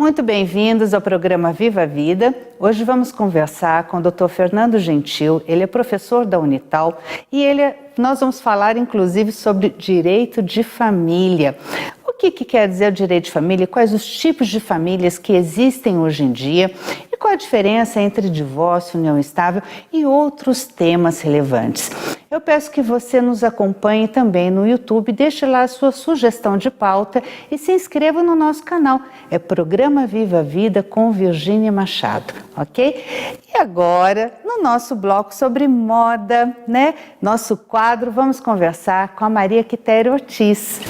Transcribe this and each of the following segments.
Muito bem-vindos ao programa Viva a Vida. Hoje vamos conversar com o Dr. Fernando Gentil. Ele é professor da Unital e nós vamos falar inclusive sobre direito de família. O que quer dizer o direito de família? Quais os tipos de famílias que existem hoje em dia? E qual a diferença entre divórcio, união estável e outros temas relevantes? Eu peço que você nos acompanhe também no YouTube, deixe lá a sua sugestão de pauta e se inscreva no nosso canal. É Programa Viva a Vida com Virgínia Machado, ok? E agora, no nosso bloco sobre moda, né? Nosso quadro, vamos conversar com a Maria Quitéria Ortiz.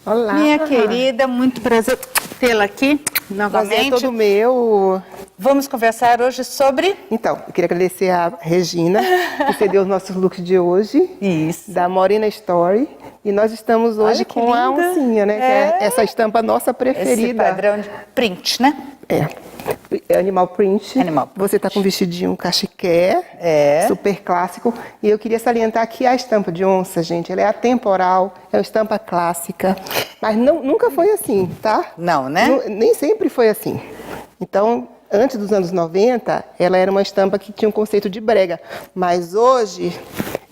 Olá. Minha querida, muito prazer tê-la aqui novamente. Prazer é todo meu. Vamos conversar hoje sobre... Então, eu queria agradecer a Regina, que cedeu os nossos looks de hoje. Isso. Da Morena Story. E nós estamos hoje com a oncinha, né? Que é essa estampa nossa preferida. Esse padrão de print, né? É animal print. Animal print. Você tá com um vestidinho cachiqué, super clássico. E eu queria salientar aqui a estampa de onça, gente. Ela é atemporal, é uma estampa clássica. Mas nunca foi assim, tá? Não, né? Nem sempre foi assim. Então, antes dos anos 90, ela era uma estampa que tinha um conceito de brega. Mas hoje,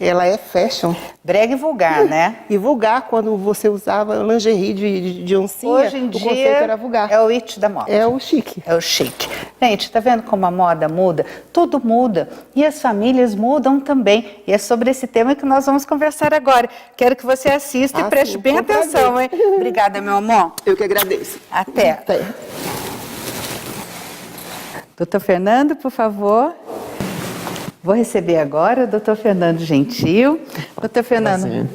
ela é fashion. Brega e vulgar, né? E vulgar, quando você usava lingerie de oncinha, Hoje em o dia conceito era vulgar. é o it da moda. É o chique. É o chique. Gente, tá vendo como a moda muda? Tudo muda. E as famílias mudam também. E é sobre esse tema que nós vamos conversar agora. Quero que você assista e preste sim, bem atenção, hein? Obrigada, meu amor. Eu que agradeço. Até. Doutor Fernando, por favor. Vou receber agora o doutor Fernando Gentil. Doutor Fernando,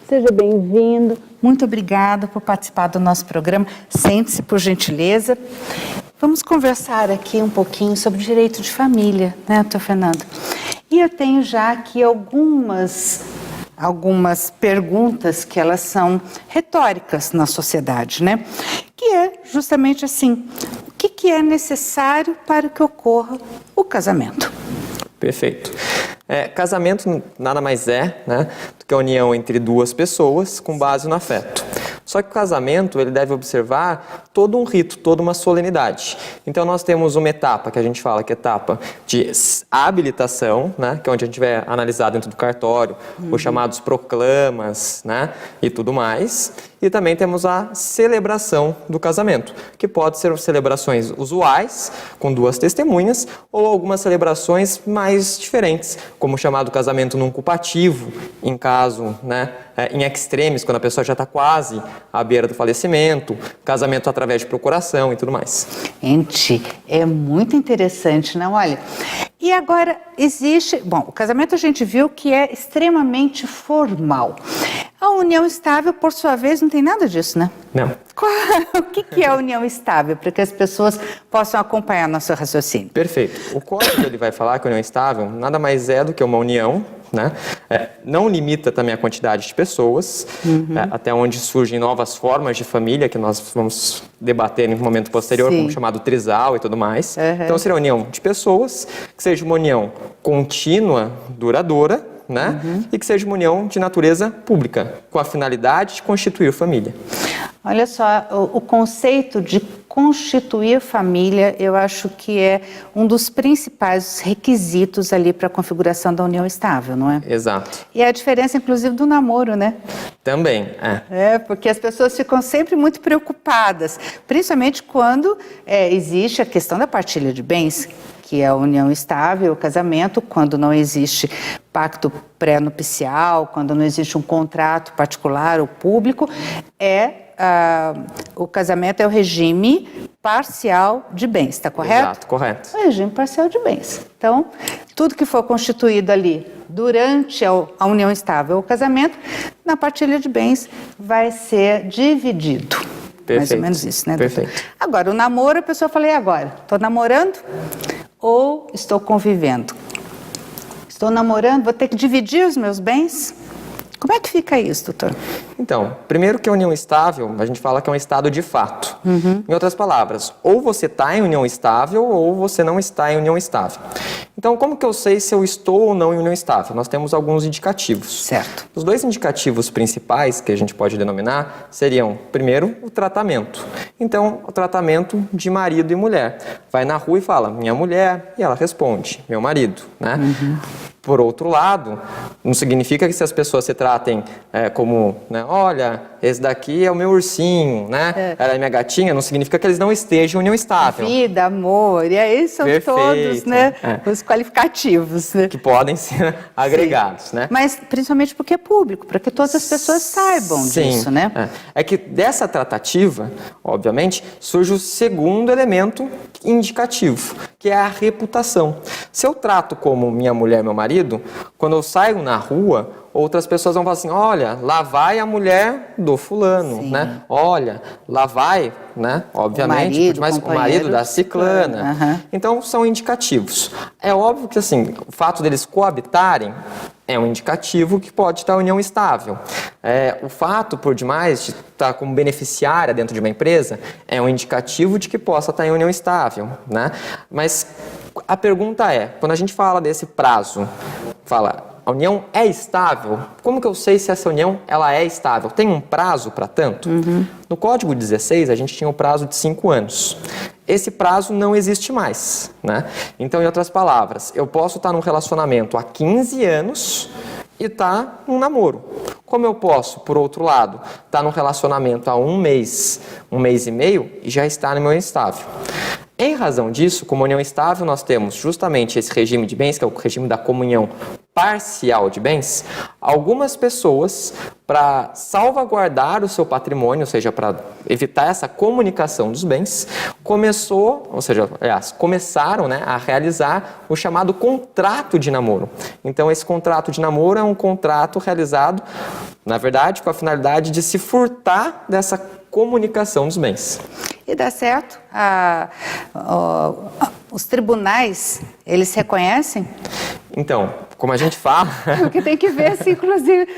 seja bem-vindo. Muito obrigada por participar do nosso programa. Sente-se, por gentileza. Vamos conversar aqui um pouquinho sobre direito de família, né, doutor Fernando? E eu tenho já aqui algumas perguntas que elas são retóricas na sociedade, né? Que é justamente assim, o que é necessário para que ocorra o casamento? Perfeito. Casamento nada mais é, né, do que a união entre duas pessoas com base no afeto. Só que o casamento, ele deve observar todo um rito, toda uma solenidade. Então, nós temos uma etapa, que a gente fala que é etapa de habilitação, né, que é onde a gente vai analisar dentro do cartório, os chamados proclamas, né, e tudo mais. E também temos a celebração do casamento, que pode ser celebrações usuais, com duas testemunhas, ou algumas celebrações mais diferentes, como o chamado casamento nuncupativo, em caso, né, em extremis, quando a pessoa já está quase à beira do falecimento, casamento através de procuração e tudo mais. Gente, é muito interessante, não? Olha, e agora existe... Bom, o casamento a gente viu que é extremamente formal. A união estável, por sua vez, não tem nada disso, né? Não. O que é a união estável, para que as pessoas possam acompanhar nosso raciocínio? Perfeito. O código ele vai falar que a união estável nada mais é do que uma união, né? Não limita também a quantidade de pessoas, até onde surgem novas formas de família, que nós vamos debater em um momento posterior, como chamado trisal e tudo mais. Então, seria uma união de pessoas, que seja uma união contínua, duradoura, né? E que seja uma união de natureza pública, com a finalidade de constituir família. Olha só, o conceito de constituir família, eu acho que é um dos principais requisitos ali para a configuração da união estável, não é? Exato. E é a diferença, inclusive, do namoro, né? Também, porque as pessoas ficam sempre muito preocupadas, principalmente quando existe a questão da partilha de bens, que é a união estável, o casamento, quando não existe pacto pré-nupcial, quando não existe um contrato particular ou público, o casamento é o regime parcial de bens, está correto? Exato, correto. É o regime parcial de bens. Então, tudo que for constituído ali durante a união estável ou o casamento, na partilha de bens vai ser dividido. Perfeito. Mais ou menos isso, né, doutor? Perfeito. Agora, o namoro, a pessoa fala, e agora? Estou namorando ou estou convivendo? Estou namorando, vou ter que dividir os meus bens? Como é que fica isso, doutor? Então, primeiro que a união estável, a gente fala que é um estado de fato. Em outras palavras, ou você está em união estável ou você não está em união estável. Então, como que eu sei se eu estou ou não em união estável? Nós temos alguns indicativos. Certo. Os dois indicativos principais que a gente pode denominar seriam, primeiro, o tratamento. Então, o tratamento de marido e mulher. Vai na rua e fala, minha mulher, e ela responde, meu marido, né? Por outro lado, não significa que se as pessoas se tratem como, né, olha, esse daqui é o meu ursinho, né? Ela é minha gatinha, não significa que eles não estejam em união estável. Vida, amor, e aí são todos, né, os qualificativos, né? Que podem ser agregados, né? Mas principalmente porque é público, para que todas as pessoas saibam disso, né? É que dessa tratativa, obviamente, surge o segundo elemento indicativo, que é a reputação. Se eu trato como minha mulher, meu marido, quando eu saio na rua, outras pessoas vão falar assim, olha, lá vai a mulher do fulano, né? Olha, lá vai, né? Obviamente, o marido da ciclana. Então, são indicativos. É óbvio que, assim, o fato deles coabitarem é um indicativo que pode estar em união estável. O fato, por demais, de estar como beneficiária dentro de uma empresa é um indicativo de que possa estar em união estável, né? Mas a pergunta é, quando a gente fala desse prazo, a união é estável? Como que eu sei se essa união ela é estável? Tem um prazo para tanto? No Código 16, a gente tinha o prazo de 5 anos. Esse prazo não existe mais, né? Então, em outras palavras, eu posso estar num relacionamento há 15 anos e estar num namoro. Como eu posso, por outro lado, estar num relacionamento há um mês e meio e já estar em união estável? Em razão disso, como união estável, nós temos justamente esse regime de bens, que é o regime da comunhão parcial de bens. Algumas pessoas, para salvaguardar o seu patrimônio, ou seja, para evitar essa comunicação dos bens, começaram, né, a realizar o chamado contrato de namoro. Então, esse contrato de namoro é um contrato realizado, na verdade, com a finalidade de se furtar dessa comunicação dos bens. E dá certo? Os tribunais, eles reconhecem? Então, como a gente fala... Porque tem que ver se, inclusive,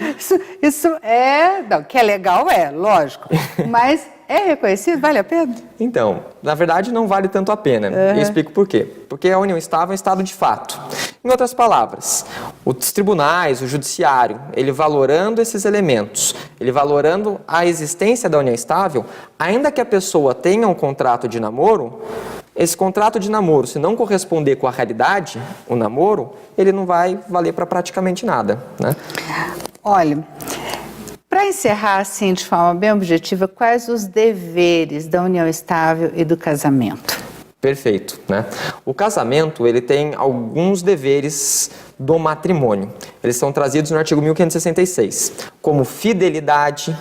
isso é... Não, que é legal, lógico. Mas é reconhecido? Vale a pena? Então, na verdade, não vale tanto a pena. Eu explico por quê. Porque a união estável é um estado de fato. Em outras palavras, os tribunais, o judiciário, ele valorando esses elementos, ele valorando a existência da união estável, ainda que a pessoa tenha um contrato de namoro, esse contrato de namoro, se não corresponder com a realidade, o namoro, ele não vai valer para praticamente nada, né? Olha, para encerrar assim de forma bem objetiva, quais os deveres da união estável e do casamento? Perfeito, né? O casamento, ele tem alguns deveres do matrimônio. Eles são trazidos no artigo 1566, como fidelidade,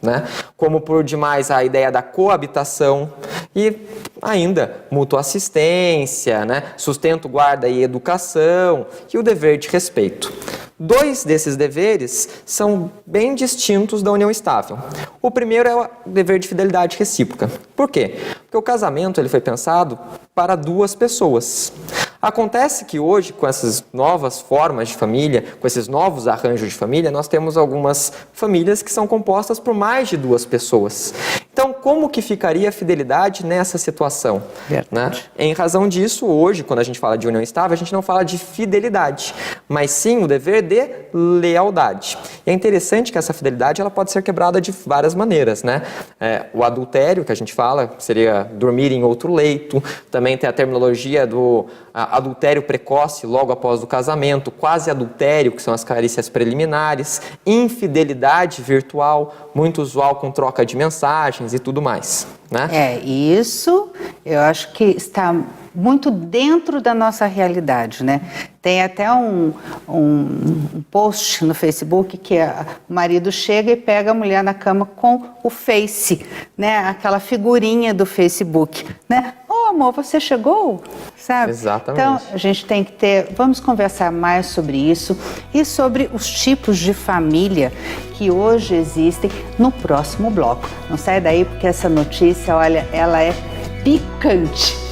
né? Como por demais a ideia da coabitação e ainda mútua assistência, né? Sustento, guarda e educação e o dever de respeito. 2 desses deveres são bem distintos da união estável. O primeiro é o dever de fidelidade recíproca. Por quê? Porque o casamento ele foi pensado para 2 pessoas. Acontece que hoje, com essas novas formas de família, com esses novos arranjos de família, nós temos algumas famílias que são compostas por mais de 2 pessoas. Então, como que ficaria a fidelidade nessa situação? Né? Em razão disso, hoje, quando a gente fala de união estável, a gente não fala de fidelidade, mas sim o dever de lealdade. E é interessante que essa fidelidade ela pode ser quebrada de várias maneiras, né? O adultério, que a gente fala, seria dormir em outro leito. Também tem a terminologia do adultério precoce, logo após o casamento, quase adultério, que são as carícias preliminares, infidelidade virtual, muito usual com troca de mensagens e tudo mais, né? Isso eu acho que está muito dentro da nossa realidade, né? Tem até um post no Facebook que o marido chega e pega a mulher na cama com o Face, né? Aquela figurinha do Facebook, né? Oh, amor, você chegou? Sabe? Exatamente. Então, a gente tem que vamos conversar mais sobre isso e sobre os tipos de família que hoje existem no próximo bloco. Não sai daí porque essa notícia, olha, ela é picante.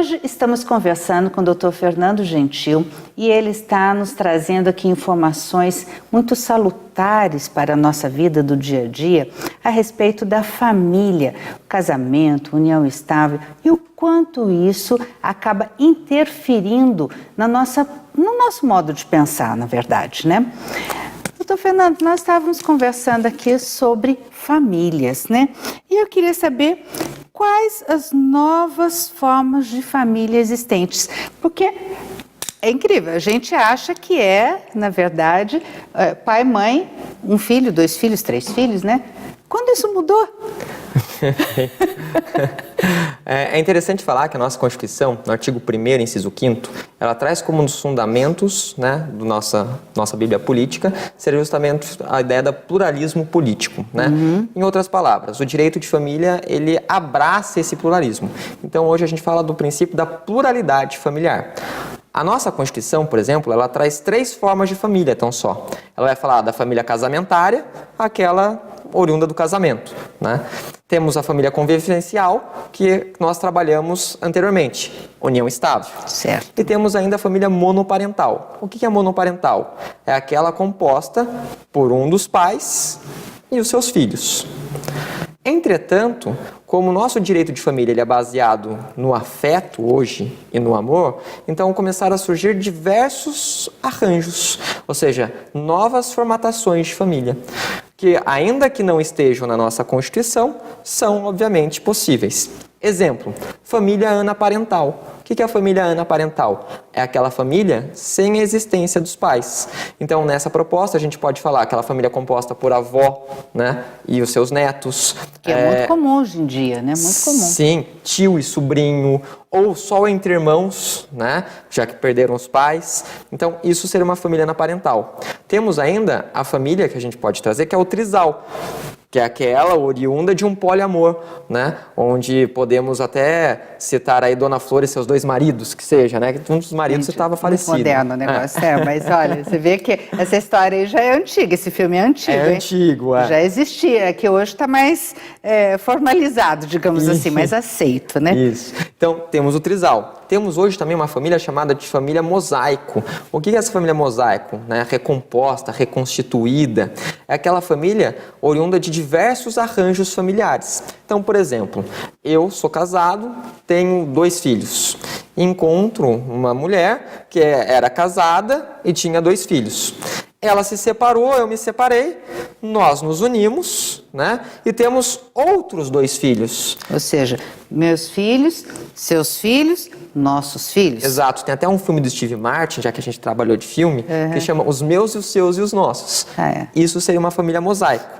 Hoje estamos conversando com o Dr. Fernando Gentil e ele está nos trazendo aqui informações muito salutares para a nossa vida do dia a dia a respeito da família, casamento, união estável e o quanto isso acaba interferindo no nosso modo de pensar, na verdade, né? Doutor Fernando, nós estávamos conversando aqui sobre famílias, né? E eu queria saber quais as novas formas de família existentes, porque é incrível, a gente acha que na verdade, pai, mãe, um filho, 2 filhos, 3 filhos, né? Quando isso mudou? É interessante falar que a nossa Constituição, no artigo 1º, inciso 5º, ela traz como um dos fundamentos, né, da nossa Bíblia política, seria justamente a ideia do pluralismo político, né? Em outras palavras, o direito de família, ele abraça esse pluralismo. Então, hoje a gente fala do princípio da pluralidade familiar. A nossa Constituição, por exemplo, ela traz 3 formas de família, tão só. Ela vai falar da família casamentária, aquela oriunda do casamento, né? Temos a família convivencial, que nós trabalhamos anteriormente, união estável. Certo. E temos ainda a família monoparental. O que é monoparental? É aquela composta por um dos pais e os seus filhos. Entretanto, como o nosso direito de família ele é baseado no afeto hoje e no amor, então começaram a surgir diversos arranjos, ou seja, novas formatações de família, que ainda que não estejam na nossa Constituição, são obviamente possíveis. Exemplo, família anaparental. O que é a família anaparental? É aquela família sem a existência dos pais. Então, nessa proposta, a gente pode falar aquela família composta por avó, né, e os seus netos. Que é muito comum hoje em dia, né? Muito comum. Sim, tio e sobrinho, ou só entre irmãos, né, já que perderam os pais. Então, isso seria uma família anaparental. Temos ainda a família que a gente pode trazer, que é o trisal, que é aquela oriunda de um poliamor, né? Onde podemos até citar aí Dona Flor e seus 2 maridos, que seja, né? Que um dos maridos estava falecido. Moderno o negócio, mas olha, você vê que essa história aí já é antiga, esse filme é antigo, hein? Antigo, Já existia, que hoje está mais formalizado, digamos assim, mais aceito, né? Isso. Então, temos o trisal. Temos hoje também uma família chamada de família mosaico. O que é essa família mosaico? Né? Recomposta, reconstituída. É aquela família oriunda de diversos arranjos familiares. Então, por exemplo, eu sou casado, tenho 2 filhos. Encontro uma mulher que era casada e tinha 2 filhos. Ela se separou, eu me separei, nós nos unimos, né? E temos outros 2 filhos. Ou seja, meus filhos, seus filhos, nossos filhos. Exato. Tem até um filme do Steve Martin, já que a gente trabalhou de filme, que chama Os Meus e os Seus e os Nossos. Isso seria uma família mosaico.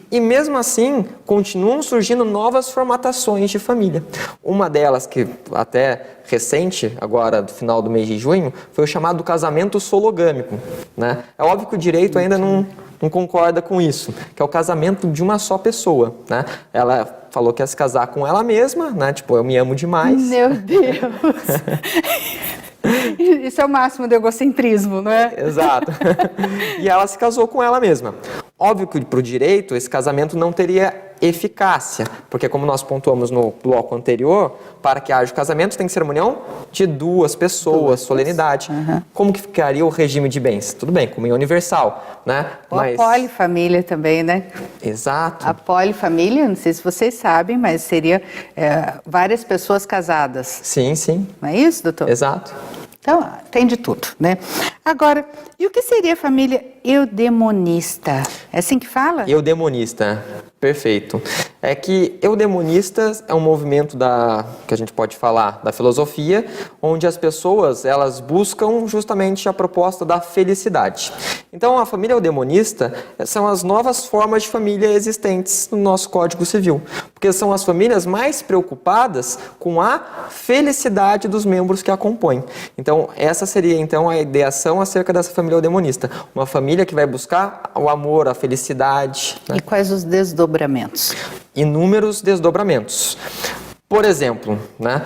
E mesmo assim, continuam surgindo novas formatações de família. Uma delas, que até recente, agora do final do mês de junho, foi o chamado casamento sologâmico, né? É óbvio que o direito ainda não concorda com isso, que é o casamento de uma só pessoa, né? Ela falou que ia se casar com ela mesma, né? Tipo, eu me amo demais. Meu Deus! Isso é o máximo do egocentrismo, não é? Exato. E ela se casou com ela mesma. Óbvio que para o direito esse casamento não teria eficácia, porque como nós pontuamos no bloco anterior, para que haja o casamento tem que ser uma união de 2 pessoas, solenidade. Como que ficaria o regime de bens? Tudo bem, comunhão universal, né? Ou a polifamília também, né? Exato. A polifamília, não sei se vocês sabem, mas seria várias pessoas casadas. Sim, sim. Não é isso, doutor? Exato. Então, tem de tudo, né? Agora, e o que seria a família eudemonista? É assim que fala? Eudemonista, perfeito. É que eudemonistas é um movimento que a gente pode falar da filosofia, onde as pessoas elas buscam justamente a proposta da felicidade. Então, a família eudemonista são as novas formas de família existentes no nosso Código Civil, porque são as famílias mais preocupadas com a felicidade dos membros que a compõem. Então, essa seria então a ideação acerca dessa família eudemonista, uma família que vai buscar o amor, a felicidade. Né? E quais os desdobramentos? Inúmeros desdobramentos. Por exemplo, né,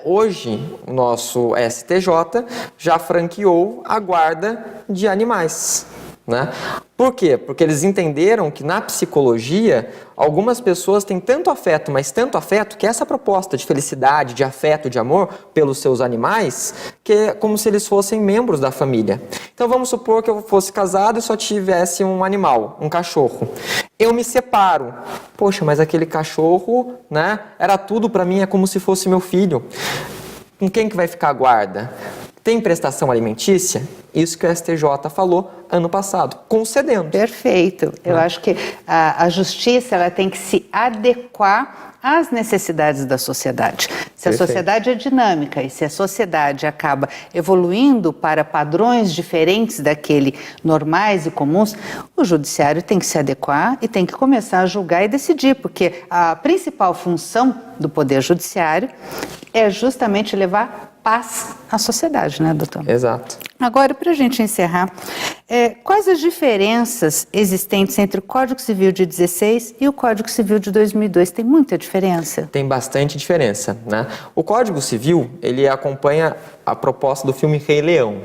hoje o nosso STJ já franqueou a guarda de animais. Né? Por quê? Porque eles entenderam que na psicologia, algumas pessoas têm tanto afeto, mas tanto afeto, que essa proposta de felicidade, de afeto, de amor pelos seus animais, que é como se eles fossem membros da família. Então vamos supor que eu fosse casado e só tivesse um animal, um cachorro. Eu me separo. Poxa, mas aquele cachorro, né, era tudo para mim, é como se fosse meu filho. Com quem que vai ficar a guarda? Tem prestação alimentícia? Isso que o STJ falou ano passado, concedendo. Perfeito. Eu acho que a justiça ela tem que se adequar às necessidades da sociedade. Se a sociedade é dinâmica e se a sociedade acaba evoluindo para padrões diferentes daquele normais e comuns, o judiciário tem que se adequar e tem que começar a julgar e decidir, porque a principal função do poder judiciário é justamente levar paz à sociedade, né, doutor? Exato. Agora, para a gente encerrar, quais as diferenças existentes entre o Código Civil de 16 e o Código Civil de 2002? Tem muita diferença? Tem bastante diferença, né? O Código Civil, ele acompanha a proposta do filme Rei Leão,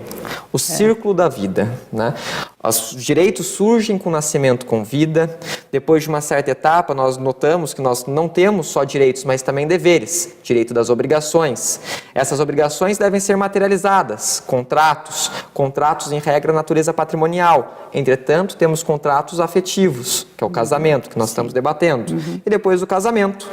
o círculo da vida, né? Os direitos surgem com o nascimento com vida. Depois de uma certa etapa, nós notamos que nós não temos só direitos, mas também deveres, direito das obrigações. Essas obrigações devem ser materializadas, contratos em regra natureza patrimonial. Entretanto, temos contratos afetivos, que é o casamento, que nós estamos debatendo. E depois do casamento,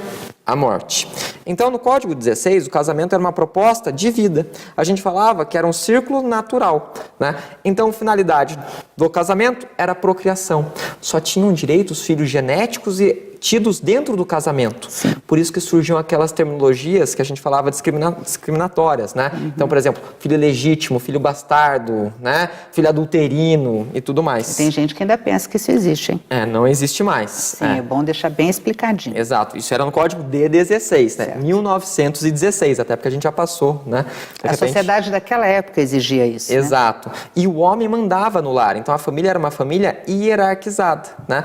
a morte. Então, no Código 16, o casamento era uma proposta de vida. A gente falava que era um círculo natural, né? Então, a finalidade do casamento era a procriação. Só tinham direito os filhos genéticos e tidos dentro do casamento. Sim. Por isso que surgiam aquelas terminologias que a gente falava discriminatórias, né? Então, por exemplo, filho legítimo, filho bastardo, né? Filho adulterino e tudo mais. Tem gente que ainda pensa que isso existe, hein? Não existe mais. Sim, é bom deixar bem explicadinho. Exato. Isso era no Código de 16, né? 1916, até porque a gente já passou, né? A sociedade daquela época exigia isso, Exato. Né? E o homem mandava no lar. Então, a família era uma família hierarquizada, né?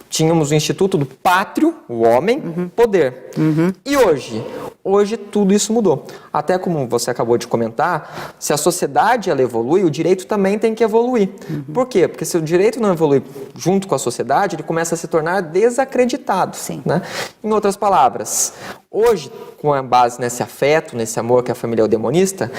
Tínhamos o Instituto do Pátrio, o homem, poder. E hoje? Hoje tudo isso mudou. Até como você acabou de comentar, se a sociedade ela evolui, o direito também tem que evoluir. Por quê? Porque se o direito não evolui junto com a sociedade, ele começa a se tornar desacreditado. Sim. Né? Em outras palavras, hoje, com a base nesse afeto, nesse amor que a família é eudemonista,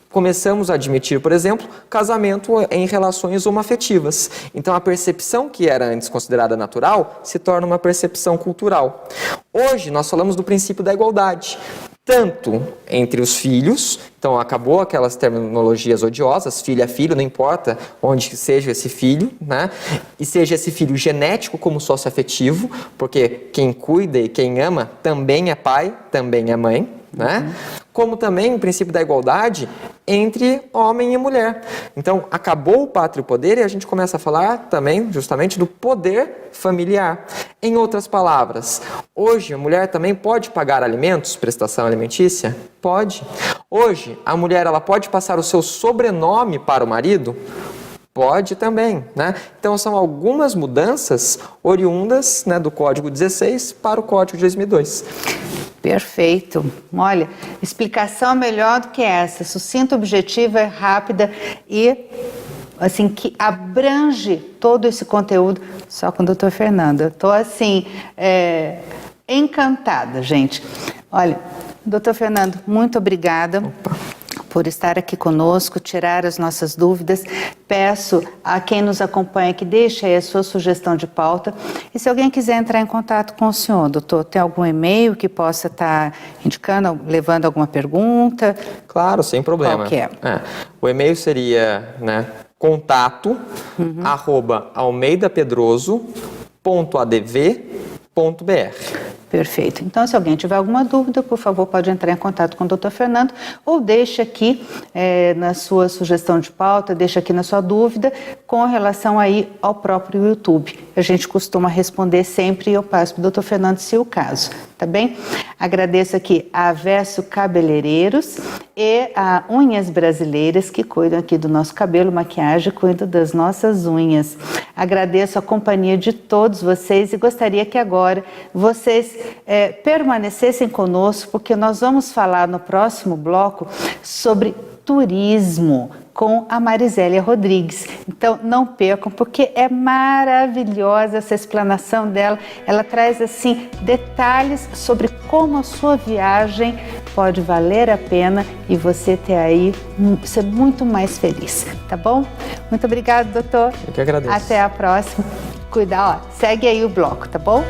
começamos a admitir, por exemplo, casamento em relações homoafetivas. Então, a percepção que era antes considerada natural se torna uma percepção cultural. Hoje, nós falamos do princípio da igualdade, tanto entre os filhos, então acabou aquelas terminologias odiosas, filho é filho, não importa onde seja esse filho, né? E seja esse filho genético como socioafetivo, porque quem cuida e quem ama também é pai, também é mãe, né? Como também o princípio da igualdade entre homem e mulher. Então, acabou o pátrio e poder e a gente começa a falar também justamente do poder familiar. Em outras palavras, hoje a mulher também pode pagar alimentos, prestação alimentícia? Pode. Hoje, a mulher ela pode passar o seu sobrenome para o marido? Pode também, né? Então, são algumas mudanças oriundas, né, do Código 16 para o Código de 2002. Perfeito. Olha, explicação melhor do que essa, sucinta, objetiva, rápida e assim que abrange todo esse conteúdo só com o doutor Fernando. Eu estou assim encantada, gente. Olha, doutor Fernando, muito obrigada. Por estar aqui conosco, tirar as nossas dúvidas. Peço a quem nos acompanha que deixe aí a sua sugestão de pauta. E se alguém quiser entrar em contato com o senhor, doutor, tem algum e-mail que possa estar indicando, levando alguma pergunta? Claro, sem problema. Qual que é? O e-mail seria, né, contato @almeidapedroso.adv.br. Perfeito. Então, se alguém tiver alguma dúvida, por favor, pode entrar em contato com o Dr. Fernando ou deixe aqui na sua sugestão de pauta, deixe aqui na sua dúvida com relação aí ao próprio YouTube. A gente costuma responder sempre e eu passo para o Dr. Fernando se o caso, tá bem? Agradeço aqui a Verso Cabeleireiros e a Unhas Brasileiras que cuidam aqui do nosso cabelo, maquiagem, cuidam das nossas unhas. Agradeço a companhia de todos vocês e gostaria que agora vocês permanecessem conosco, porque nós vamos falar no próximo bloco sobre turismo. com a Marisélia Rodrigues. Então não percam, porque é maravilhosa essa explanação dela. Ela traz assim detalhes sobre como a sua viagem pode valer a pena e você ter aí ser muito mais feliz, tá bom? Muito obrigada, doutor. Eu que agradeço. Até a próxima. Cuidar, ó, segue aí o bloco, tá bom?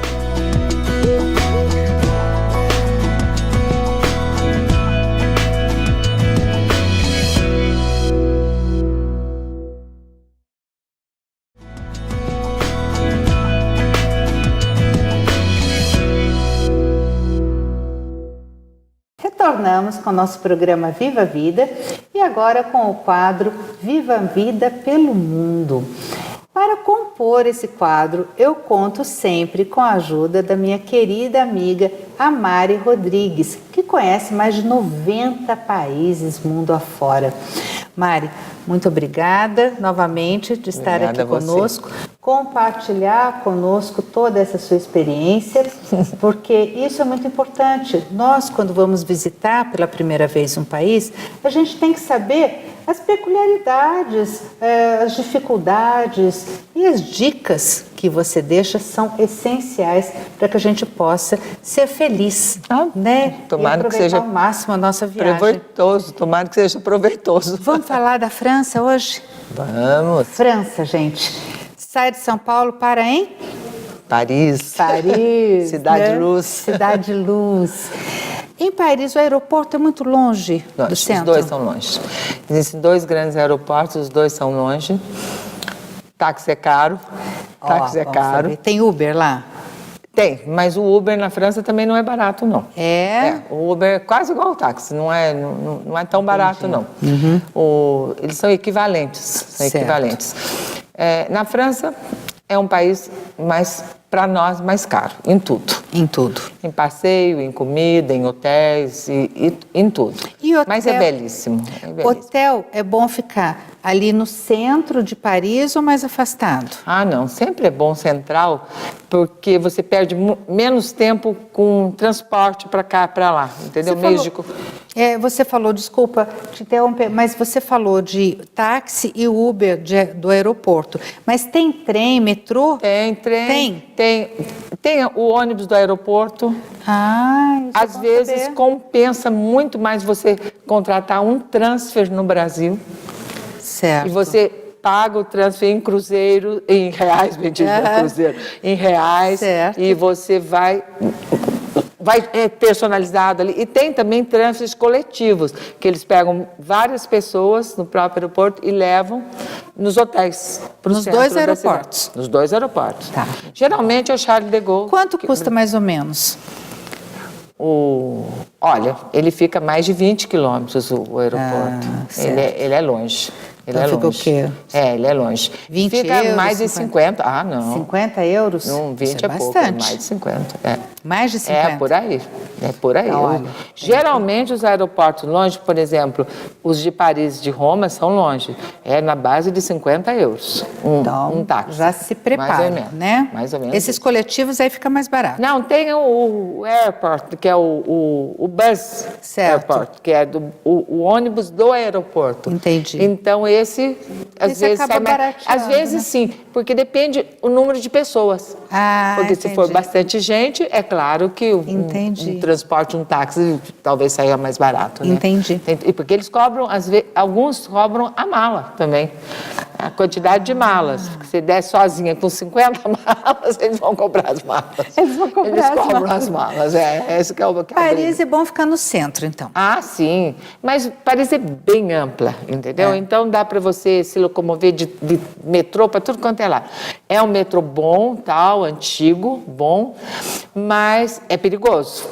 Retornamos com o nosso programa Viva a Vida e agora com o quadro Viva a Vida pelo Mundo. Para compor esse quadro, eu conto sempre com a ajuda da minha querida amiga Mari Rodrigues, que conhece mais de 90 países mundo afora. Mari, muito obrigada novamente de estar aqui conosco, compartilhar conosco toda essa sua experiência, porque isso é muito importante. Nós, quando vamos visitar pela primeira vez um país, a gente tem que saber as peculiaridades, as dificuldades e as dicas que você deixa são essenciais para que a gente possa ser feliz, né? Tomara e aproveitar que seja ao máximo a nossa viagem. Proveitoso, tomara que seja proveitoso. Vamos falar da França hoje? Vamos. França, gente. Sai de São Paulo para em? Paris. Paris. Cidade né? Luz. Cidade Luz. Em Paris, o aeroporto é muito longe do centro? Os dois são longe. Existem 2 grandes aeroportos, os 2 são longe. Táxi é caro. Táxi é caro. Saber. Tem Uber lá? Tem, mas o Uber na França também não é barato, não. O Uber é quase igual ao táxi, não é tão barato, não. Eles são equivalentes. Na França, é um país para nós, mais caro, em tudo. Em tudo. Em passeio, em comida, em hotéis, e em tudo. E hotel, mas é belíssimo. Hotel é bom ficar ali no centro de Paris ou mais afastado? Ah, não. Sempre é bom central, porque você perde menos tempo com transporte para cá, para lá. Entendeu? Você falou, desculpa te interromper, mas você falou de táxi e Uber do aeroporto. Mas tem trem, metrô? Tem trem. Tem o ônibus do aeroporto. Às vezes compensa muito mais você contratar um transfer no Brasil. Certo. E você paga o transfer em cruzeiro, em reais, cruzeiro, em reais. Certo. E você vai personalizado ali. E tem também transfers coletivos, que eles pegam várias pessoas no próprio aeroporto e levam nos hotéis. Nos 2 aeroportos? Nos 2 aeroportos. Tá. Geralmente é o Charles de Gaulle. Quanto custa mais ou menos? Olha, ele fica mais de 20 quilômetros o aeroporto. Ele é longe. Então fica o quê? Ele é longe. 20 fica euros, mais de 50. Ah, não. 50 euros? Não, 20 Isso é pouco, bastante. mais de 50. Mais de 50? É por aí. Então, olha, geralmente os aeroportos longe, por exemplo, os de Paris e de Roma são longe. É na base de 50 euros um táxi. Já se prepara, mais ou menos, né? Mais ou menos. Esses coletivos aí fica mais barato. Não, tem o airport, que é o bus airport, que é o ônibus do aeroporto. Entendi. Então esse às vezes sai mais. Às vezes sim, porque depende o número de pessoas. Porque se for bastante gente, é claro que um transporte, um táxi, talvez saia mais barato. Né? Entendi. E porque eles cobram, às vezes, alguns cobram a mala também. A quantidade de malas. Se você der sozinha com 50 malas, eles vão comprar as malas. Eles vão comprar Eles cobram as malas. Esse que é o Paris é bom ficar no centro, então. Ah, sim. Mas Paris é bem ampla, entendeu? Então dá para você se locomover de metrô para tudo quanto é lá. É um metrô bom, tal, antigo, bom, mas é perigoso.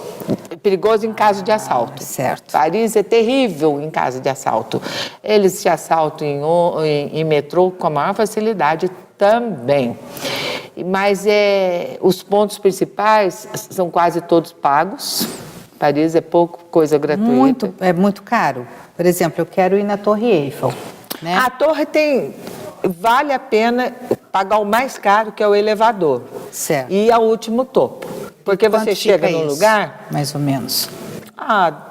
É perigoso em caso de assalto. Certo. Paris é terrível em caso de assalto. Eles te assaltam em metrô com a maior facilidade também. Mas os pontos principais são quase todos pagos. Paris é pouco coisa gratuita. É muito caro. Por exemplo, eu quero ir na Torre Eiffel. Né? A torre vale a pena pagar o mais caro, que é o elevador. Certo. E ao último topo. Porque você chega num lugar... Mais ou menos.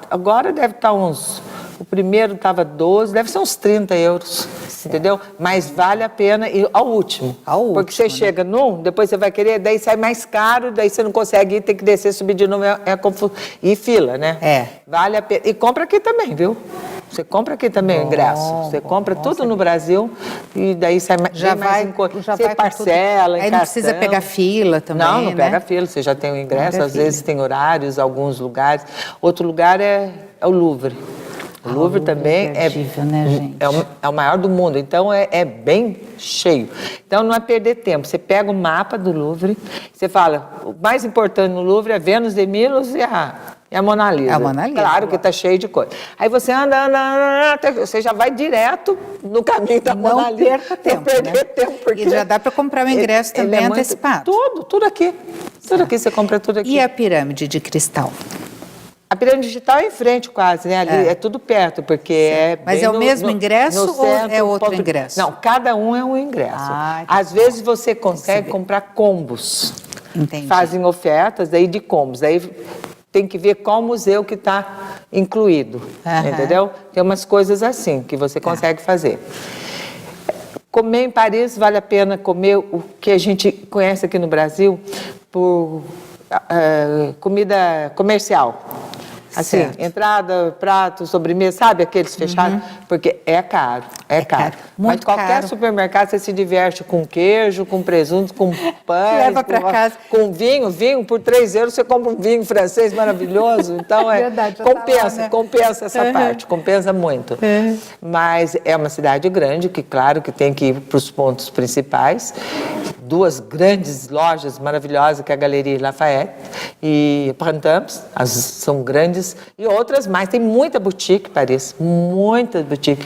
Agora deve estar uns... primeiro estava 12, deve ser uns 30 euros, entendeu? Mas vale a pena ir ao último. Porque você chega num, depois você vai querer, daí sai mais caro, daí você não consegue ir, tem que descer, subir de novo, é confuso. E fila, né? Vale a pena. E compra aqui também, viu? Você compra aqui também o ingresso. Você compra tudo no Brasil e daí sai mais em conta. Você parcela, aí não precisa pegar fila também, não pega fila. Você já tem o ingresso, às vezes tem horários, alguns lugares. Outro lugar é o Louvre. O Louvre também é o maior do mundo, então é bem cheio. Então não é perder tempo. Você pega o mapa do Louvre, você fala, o mais importante no Louvre é Vênus de Milos e a Mona Lisa. A Mona Lisa. Claro que está cheio de coisa. Aí você anda, você já vai direto no caminho da Mona Lisa. Não perca tempo, tempo. Porque e já dá para comprar o ingresso também antecipado. Tudo aqui. Tudo aqui, você compra tudo aqui. E a pirâmide de cristal? A pirâmide digital é em frente quase, né? Ali é tudo perto, porque Mas é o mesmo ingresso ou é outro ingresso? Não, cada um é um ingresso. Às vezes você consegue comprar combos. Entendi. Fazem ofertas daí de combos. Aí tem que ver qual museu que está incluído, entendeu? Tem umas coisas assim que você consegue fazer. Comer em Paris vale a pena comer o que a gente conhece aqui no Brasil por comida comercial. Assim, entrada, prato, sobremesa, sabe aqueles fechados? Porque é caro, é caro. Mas qualquer supermercado você se diverte com queijo, com presunto, com pães. Leva para casa. Com vinho, por 3 euros você compra um vinho francês maravilhoso. Então Verdade, compensa essa parte, compensa muito. Mas é uma cidade grande, que claro que tem que ir para os pontos principais. 2 grandes lojas maravilhosas, que é a Galeria Lafayette e Printemps, são grandes, e outras mais. Tem muita boutique em Paris, muita boutique.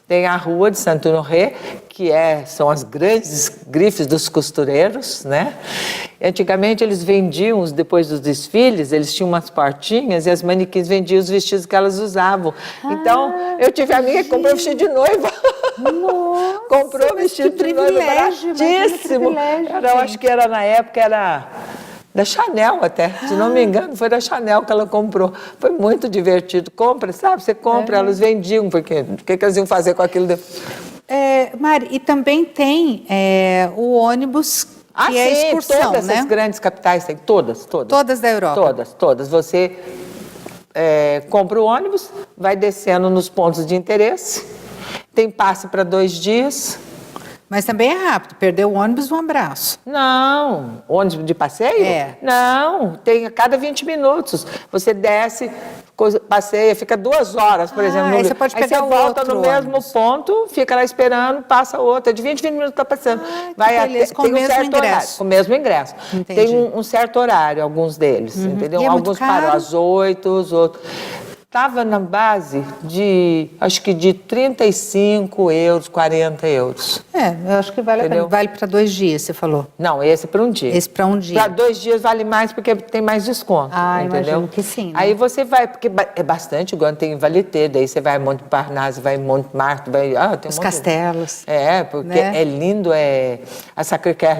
Tem a Rua de Saint-Honoré, que são as grandes grifes dos costureiros, né? Antigamente eles vendiam, depois dos desfiles, eles tinham umas portinhas e as manequins vendiam os vestidos que elas usavam. Então, eu tive amiga que comprou vestido de noiva. Nossa, comprou vestido de noiva baratíssimo. Eu acho que na época era da Chanel até, se não me engano, foi da Chanel que ela comprou. Foi muito divertido. Compra, sabe? Você compra, elas vendiam, porque o que elas iam fazer com aquilo? Mari, e também tem o ônibus que é excursão, todas né? As grandes capitais tem, todas. Todas da Europa? Todas. Você compra o ônibus, vai descendo nos pontos de interesse, tem passe para 2 dias. Mas também é rápido, perdeu o ônibus, um abraço. Não, ônibus de passeio? Não, tem a cada 20 minutos. Você desce, passeia, fica 2 horas, por exemplo. Aí você pode pegar aí você volta no mesmo ônibus. ponto, fica lá esperando, passa outro. De 20 minutos está passando. Com o mesmo ingresso. Horário, com o mesmo ingresso. Entendi. Tem um certo horário, alguns deles, entendeu? E é alguns param às 8, os outros. Estava na base acho que de 35 euros, 40 euros. Eu acho que vale a pena. Vale para 2 dias, você falou. Não, esse é para um dia. Esse para um dia. Para 2 dias vale mais porque tem mais desconto, entendeu? Imagino que sim. Né? Aí você vai, porque é bastante, igual tem Valitê, daí você vai em Montparnasse, vai em Montmartre, tem os castelos. Porque é lindo, a Sacré-Cœur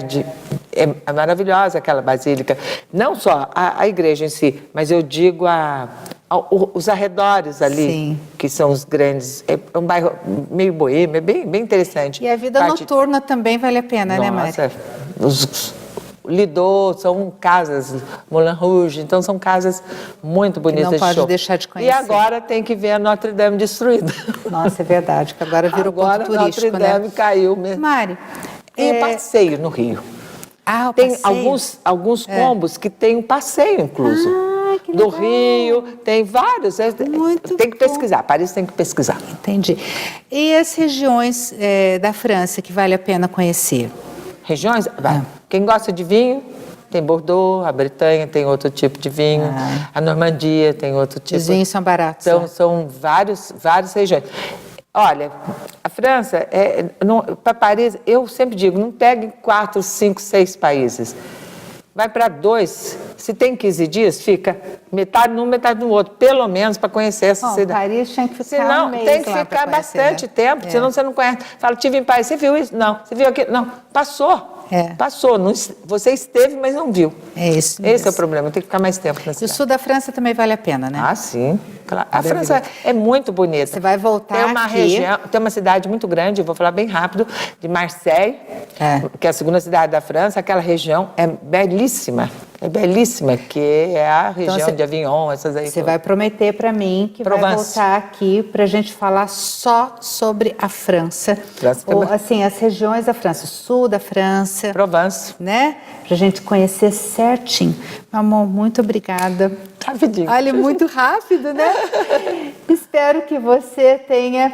é maravilhosa aquela basílica. Não só a igreja em si, mas eu digo os arredores ali, que são os grandes, é um bairro meio boêmio, é bem interessante. E a vida noturna também vale a pena, né, Mari? Os Lido, são casas, Moulin Rouge, então são casas muito bonitas de show. Não pode deixar de conhecer. E agora tem que ver a Notre Dame destruída. Nossa, é verdade, que agora virou ponto turístico, Notre Dame caiu mesmo. Mari, e passeio no Rio. O tem passeio? alguns combos que tem um passeio incluso. Do Rio, tem vários. Tem que pesquisar, Paris tem que pesquisar. Entendi. E as regiões da França que vale a pena conhecer? Regiões? Quem gosta de vinho, tem Bordeaux, a Bretanha tem outro tipo de vinho, a Normandia tem outro tipo. Os vinhos são baratos. São várias regiões. Olha, a França, para Paris, eu sempre digo, não pegue 4, 5, 6 países. Vai para 2, se tem 15 dias, fica metade num, metade no outro, pelo menos para conhecer essa cidade. Paris tinha que ficar senão, um mês tem que lá ficar conhecer, bastante tempo, senão você não conhece. Fala, tive em Paris, você viu isso? Não. Você viu aquilo? Não. Passou. Passou. Você esteve, mas não viu. É isso. Esse é o problema, tem que ficar mais tempo na cidade. E o sul da França também vale a pena, né? Ah, sim. Claro. A França é muito bonita. Você vai voltar tem uma aqui. região, tem uma cidade muito grande, eu vou falar bem rápido, de Marseille, que é a segunda cidade da França. Aquela região é belíssima. É belíssima, que é a região de Avignon, essas aí. Você vai prometer para mim que vai voltar aqui para a gente falar só sobre a França. Ou, assim, as regiões da França, o sul da França. Provence. Né? Para a gente conhecer certinho. Meu amor, muito obrigada. Rapidinho. Olha, muito rápido, né? Espero que você tenha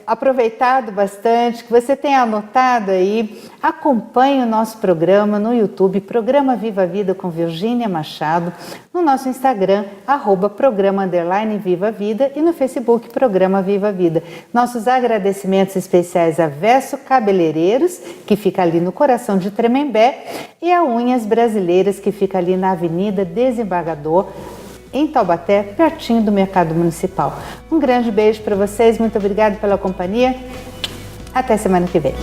aproveitado bastante, que você tenha anotado aí. Acompanhe o nosso programa no YouTube, Programa Viva a Vida com Virgínia Machado, no nosso Instagram, @programa_Viva a Vida e no Facebook, Programa Viva a Vida. Nossos agradecimentos especiais a Verso Cabeleireiros, que fica ali no coração de Tremembé, e a Unhas Brasileiras, que fica ali na Avenida Desembargador, em Taubaté, pertinho do Mercado Municipal. Um grande beijo para vocês, muito obrigada pela companhia. Até semana que vem.